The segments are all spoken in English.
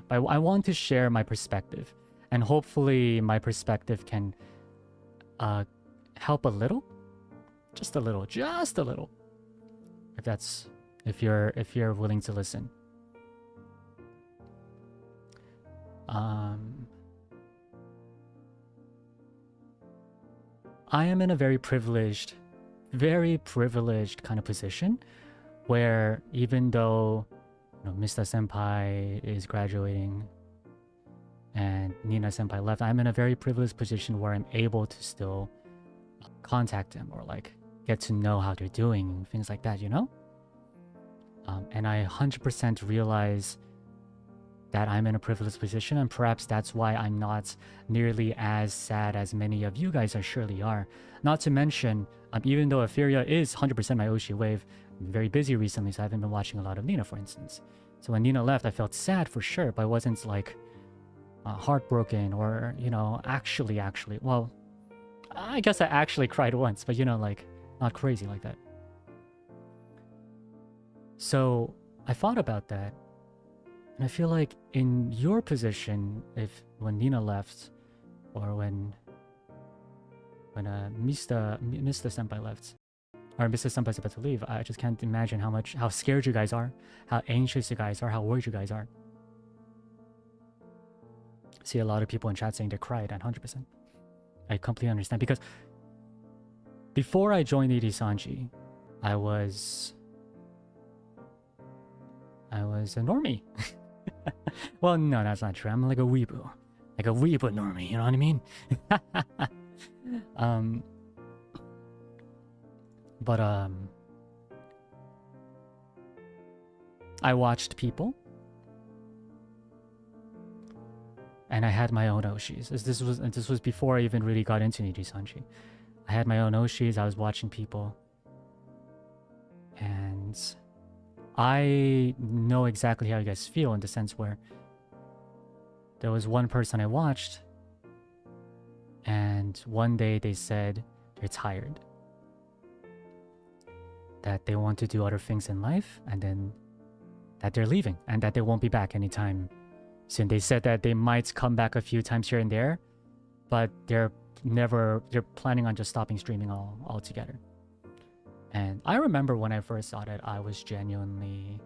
But I want to share my perspective, and hopefully my perspective can help a little, just a little, if you're willing to listen. I am in a very privileged kind of position where even though Mr. Senpai is graduating and Nina Senpai left, I'm in a very privileged position where I'm able to still contact them or like get to know how they're doing, things like that, and I 100% realize that I'm in a privileged position, and perhaps that's why I'm not nearly as sad as many of you guys surely are. Not to mention, even though Euphoria is 100% my Oshi wave, I'm very busy recently, so I haven't been watching a lot of Nina, for instance. So when Nina left, I felt sad for sure, but I wasn't like heartbroken or, actually, well, I guess I actually cried once, but like not crazy like that. So I thought about that. And I feel like in your position, when Nina left, or when Mr. Senpai left, or Mr. Senpai's about to leave, I just can't imagine how scared you guys are, how anxious you guys are, how worried you guys are. I see a lot of people in chat saying they cried at 100%. I completely understand, because before I joined NIJISANJI, I was a normie. Well, no, that's not true. I'm like a weeaboo. Like a weeaboo normie, you know what I mean? But I watched people. And I had my own Oshis. This was before I even really got into NIJISANJI. I had my own Oshis, I was watching people. And I know exactly how you guys feel, in the sense where there was one person I watched, and one day they said they're tired, that they want to do other things in life, and then that they're leaving and that they won't be back anytime soon. They said that they might come back a few times here and there, but they're planning on just stopping streaming altogether. And I remember when I first saw that, I was genuinely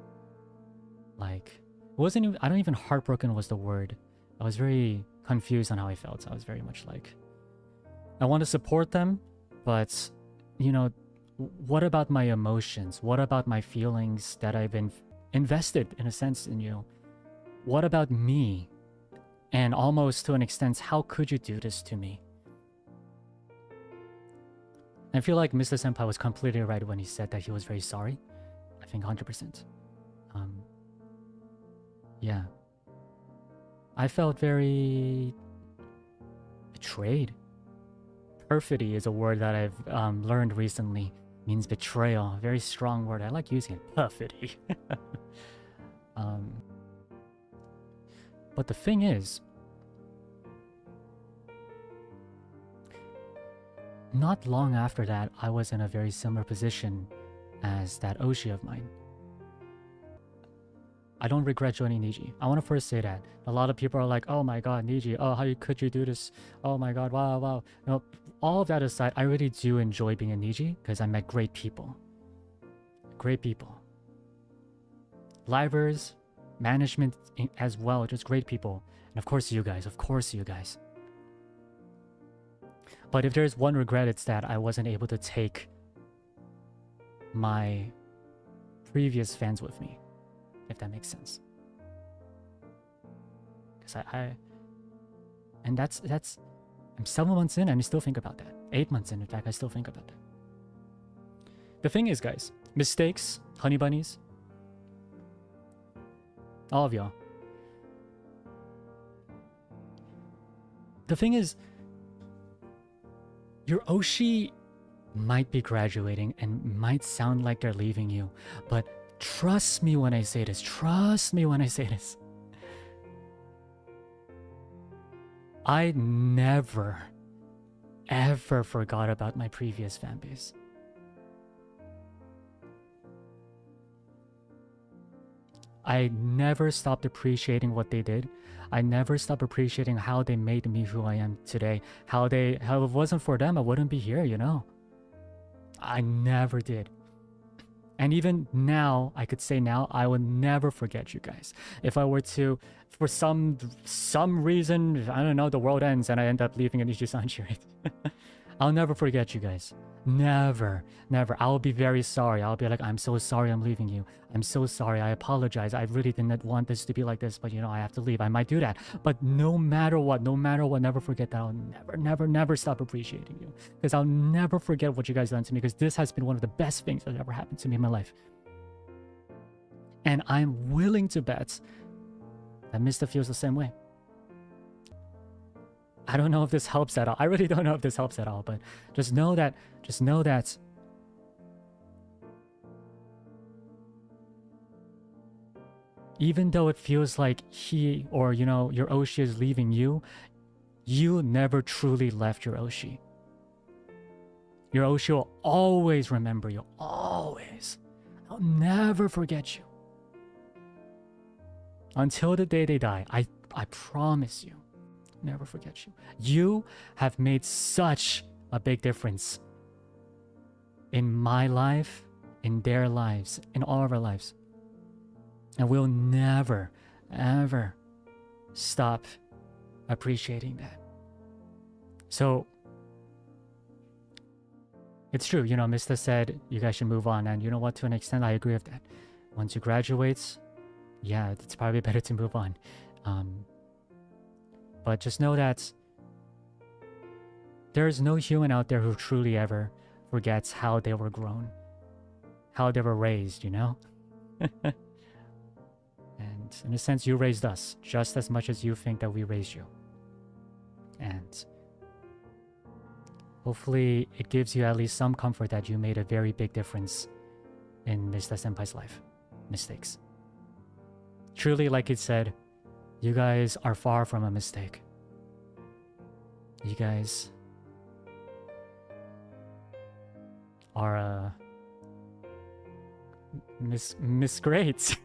like, I don't even heartbroken was the word. I was very confused on how I felt. I was very much like, I want to support them, but what about my emotions? What about my feelings that I've been invested in a sense in you? What about me? And almost to an extent, how could you do this to me? I feel like Mr. Senpai was completely right when he said that he was very sorry. I think 100%. Yeah. I felt very betrayed. Perfidy is a word that I've learned recently. It means betrayal. A very strong word. I like using it. Perfidy. But the thing is, not long after that, I was in a very similar position as that Oshi of mine. I don't regret joining Niji. I want to first say that. A lot of people are like, oh my god, Niji, oh, how could you do this? Oh my god, wow. All of that aside, I really do enjoy being in Niji because I met great people. Great people. Livers, management as well, just great people. And of course you guys. But if there's one regret, it's that I wasn't able to take my previous fans with me, if that makes sense. Because and that's I'm 7 months in and I still think about that. 8 months in fact, I still think about that. The thing is, guys, mistakes, honey bunnies, all of y'all. The thing is, your Oshi might be graduating and might sound like they're leaving you, but trust me when I say this. I never, ever forgot about my previous fan base. I never stopped appreciating what they did. I never stopped appreciating how they made me who I am today. How if it wasn't for them, I wouldn't be here, you know? I never did. And even now, I could say now, I will never forget you guys. If I were to, for some reason, I don't know, the world ends and I end up leaving NIJISANJI, right? I'll never forget you guys. Never, never. I'll be very sorry. I'll be like, I'm so sorry I'm leaving you. I'm so sorry. I apologize. I really didn't want this to be like this, but you know, I have to leave. I might do that. But no matter what, never forget that. I'll never stop appreciating you. Because I'll never forget what you guys done to me, because this has been one of the best things that ever happened to me in my life. And I'm willing to bet that Mr. feels the same way. I don't know if this helps at all. I really don't know if this helps at all, but just know that even though it feels like he, or you know, your Oshi is leaving you, you never truly left your Oshi. Your Oshi will always remember you. Always. I'll never forget you. Until the day they die. I promise you. Never forget you. You have made such a big difference in my life, in their lives, in all of our lives. And we'll never, ever stop appreciating that. So, it's true, you know, Mr. said you guys should move on. And you know what, to an extent, I agree with that. Once you graduate, yeah, it's probably better to move on. But just know that there is no human out there who truly ever forgets how they were grown, how they were raised, you know? And in a sense, you raised us just as much as you think that we raised you. And hopefully it gives you at least some comfort that you made a very big difference in Mr. Senpai's life. Mistakes. Truly, like it said, you guys are far from a mistake. You guys are Miss Great.